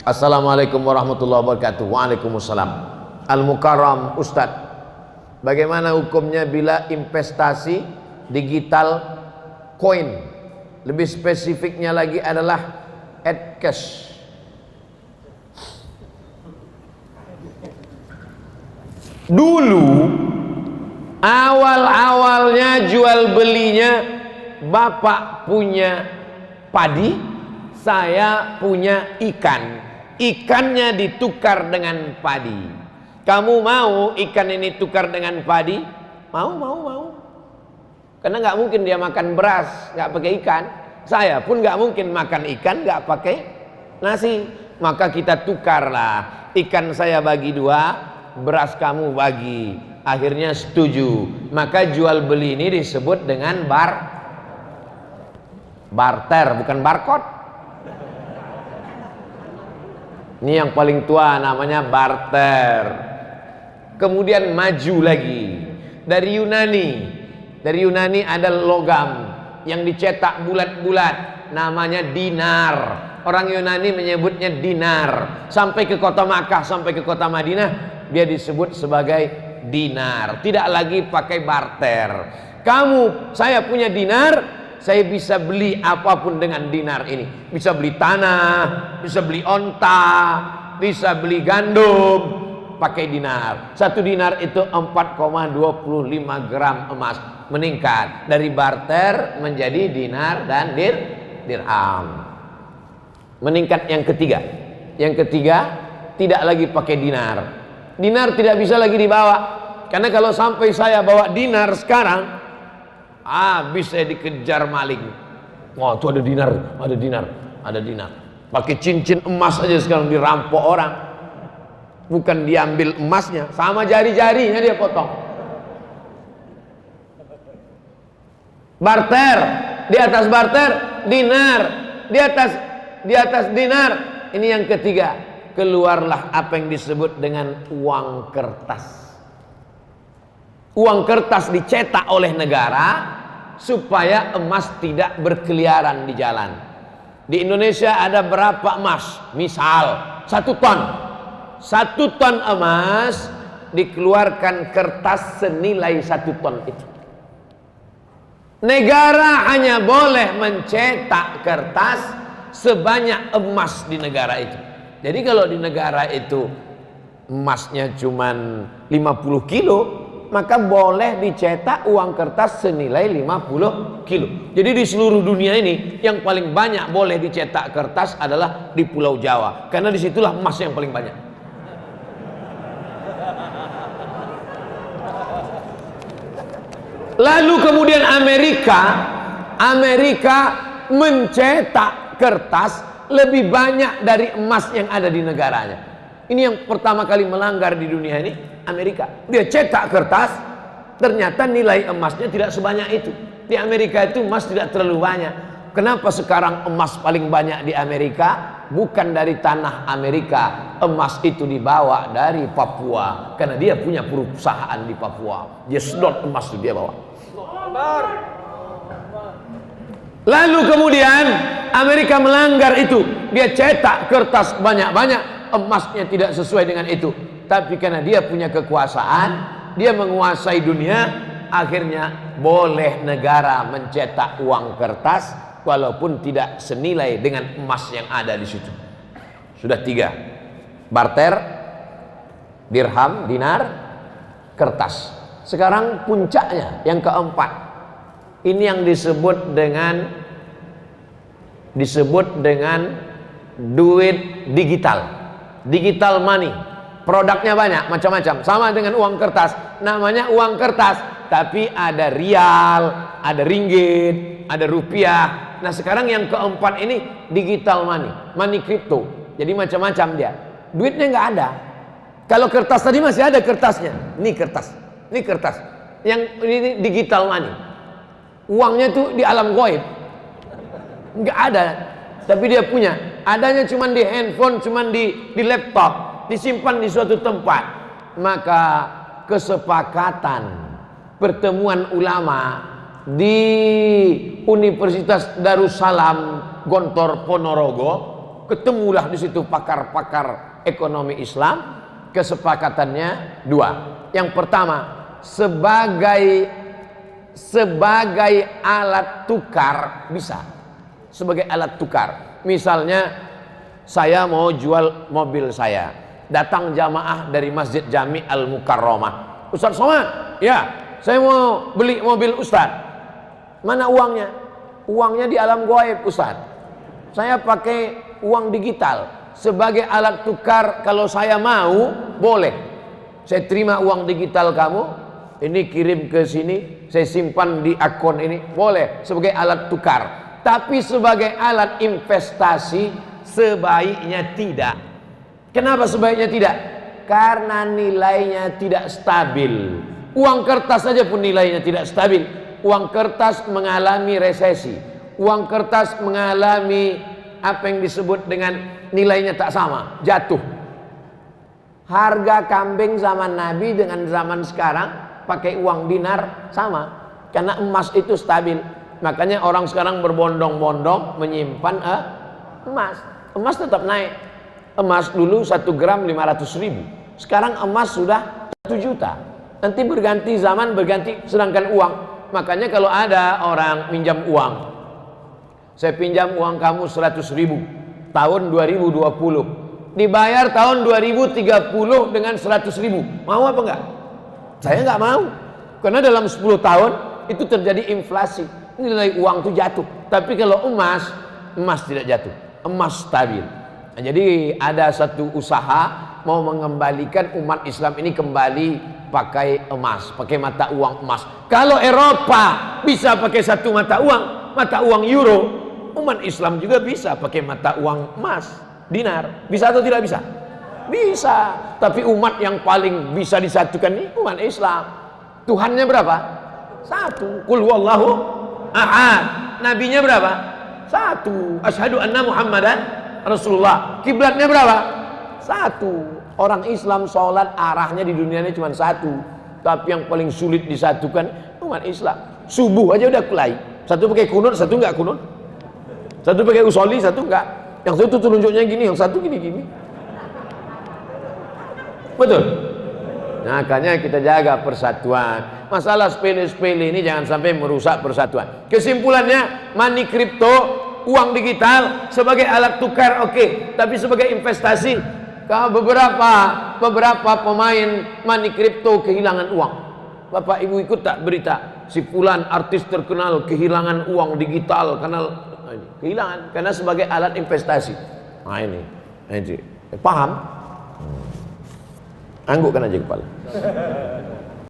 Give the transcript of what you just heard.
Assalamualaikum warahmatullahi wabarakatuh. Waalaikumsalam. Al-Mukarram Ustadz, bagaimana hukumnya bila investasi digital koin? Lebih spesifiknya lagi adalah cash. Dulu awal-awalnya jual belinya, bapak punya padi, saya punya ikan. Ikannya ditukar dengan padi. Kamu mau ikan ini tukar dengan padi? Mau. Karena nggak mungkin dia makan beras nggak pakai ikan. Saya pun nggak mungkin makan ikan nggak pakai nasi. Maka kita tukarlah. Ikan saya bagi 2, beras kamu bagi. Akhirnya setuju. Maka jual beli ini disebut dengan barter, bukan barcode. Ini yang paling tua, namanya barter. Kemudian maju lagi dari Yunani ada logam yang dicetak bulat-bulat, namanya dinar. Orang Yunani menyebutnya dinar. Sampai ke kota Makkah, sampai ke kota Madinah, dia disebut sebagai dinar. Tidak lagi pakai barter. Saya punya dinar, saya bisa beli apapun dengan dinar ini. Bisa beli tanah, bisa beli onta, bisa beli gandum pakai dinar. 1 dinar itu 4,25 gram emas. Meningkat dari barter menjadi dinar dan dirham. Meningkat yang ketiga. Yang ketiga, tidak lagi pakai dinar. Dinar tidak bisa lagi dibawa. Karena kalau sampai saya bawa dinar sekarang, bisa dikejar maling. Wah, tuh ada dinar. Pakai cincin emas aja sekarang dirampok orang. Bukan diambil emasnya, sama jari-jarinya dia potong. Barter, di atas barter dinar, di atas dinar. Ini yang ketiga, keluarlah apa yang disebut dengan uang kertas. Uang kertas dicetak oleh negara supaya emas tidak berkeliaran di jalan. Di Indonesia ada berapa emas? Misal 1 ton. 1 ton emas dikeluarkan kertas senilai 1 ton itu. Negara hanya boleh mencetak kertas sebanyak emas di negara itu. Jadi kalau di negara itu emasnya cuman 50 kilo, maka boleh dicetak uang kertas senilai 50 kilo. Jadi di seluruh dunia ini yang paling banyak boleh dicetak kertas adalah di Pulau Jawa. Karena disitulah emas yang paling banyak. Lalu kemudian Amerika mencetak kertas lebih banyak dari emas yang ada di negaranya. Ini yang pertama kali melanggar di dunia ini, Amerika. Dia cetak kertas, ternyata nilai emasnya tidak sebanyak itu. Di Amerika itu emas tidak terlalu banyak. Kenapa sekarang emas paling banyak di Amerika? Bukan dari tanah Amerika. Emas itu dibawa dari Papua. Karena dia punya perusahaan di Papua. Dia sedot emas itu dia bawa. Lalu kemudian Amerika melanggar itu. Dia cetak kertas banyak-banyak, emasnya tidak sesuai dengan itu. Tapi karena dia punya kekuasaan, dia menguasai dunia, akhirnya boleh negara mencetak uang kertas walaupun tidak senilai dengan emas yang ada di situ. Sudah 3. Barter, dirham, dinar, kertas. Sekarang puncaknya yang keempat. Ini yang disebut dengan duit digital. Digital money. Produknya banyak, macam-macam. Sama dengan uang kertas. Namanya uang kertas, tapi ada rial, ada ringgit, ada rupiah. Nah sekarang yang keempat ini digital money. Money crypto. Jadi macam-macam dia. Duitnya nggak ada. Kalau kertas tadi masih ada kertasnya. Ini kertas. Yang ini digital money. Uangnya tuh di alam gaib. Nggak ada. Tapi dia punya. Adanya cuma di handphone, cuma di laptop, disimpan di suatu tempat. Maka kesepakatan pertemuan ulama di Universitas Darussalam Gontor Ponorogo ketemulah di situ pakar-pakar ekonomi Islam. Kesepakatannya dua. Yang pertama, sebagai alat tukar bisa. Sebagai alat tukar. Misalnya saya mau jual mobil saya, datang jamaah dari Masjid Jami Al-Mukarramah. Ustaz Somad, ya, saya mau beli mobil Ustaz. Mana uangnya? Uangnya di alam gaib Ustaz. Saya pakai uang digital sebagai alat tukar. Kalau saya mau, boleh. Saya terima uang digital kamu, ini kirim ke sini, saya simpan di akun ini, boleh sebagai alat tukar. Tapi sebagai alat investasi sebaiknya tidak. Kenapa sebaiknya tidak? Karena nilainya tidak stabil. Uang kertas saja pun nilainya tidak stabil. Uang kertas mengalami resesi. Uang kertas mengalami apa yang disebut dengan nilainya tak sama, jatuh. Harga kambing zaman Nabi dengan zaman sekarang pakai uang dinar sama, karena emas itu stabil. Makanya orang sekarang berbondong-bondong menyimpan emas. Emas tetap naik. Emas dulu 1 gram 500.000, sekarang emas sudah 1 juta. Nanti berganti zaman, berganti. Sedangkan uang, makanya kalau ada orang minjam uang, saya pinjam uang kamu 100.000 tahun 2020, dibayar tahun 2030 dengan 100.000, mau apa enggak? Saya enggak mau, karena dalam 10 tahun itu terjadi inflasi, nilai uang itu jatuh. Tapi kalau emas tidak jatuh, emas stabil. Nah, jadi ada satu usaha mau mengembalikan umat Islam ini kembali pakai emas, pakai mata uang emas. Kalau Eropa bisa pakai satu mata uang euro, umat Islam juga bisa pakai mata uang emas, dinar. Bisa atau tidak bisa? Bisa. Tapi umat yang paling bisa disatukan ini umat Islam. Tuhannya berapa? Satu. Qul huwallahu ahad. Nabinya berapa? Satu. Asyhadu anna Muhammadan Rasulullah. Kiblatnya berapa? Satu. Orang Islam sholat arahnya di dunia ini cuma satu. Tapi yang paling sulit disatukan umat Islam. Subuh aja udah kulai. Satu pakai kunut, satu enggak kunut. Satu pakai usolli, satu enggak. Yang satu tunjuknya gini, yang satu gini-gini. Betul? Nah, makanya kita jaga persatuan. Masalah sepele-sepele ini jangan sampai merusak persatuan. Kesimpulannya, money crypto, uang digital sebagai alat tukar oke. Tapi sebagai investasi, beberapa pemain money crypto kehilangan uang. Bapak Ibu ikut tak berita? Si fulan artis terkenal kehilangan uang digital karena kehilangan karena sebagai alat investasi. Nah ini paham? Anggukkan aja kepala.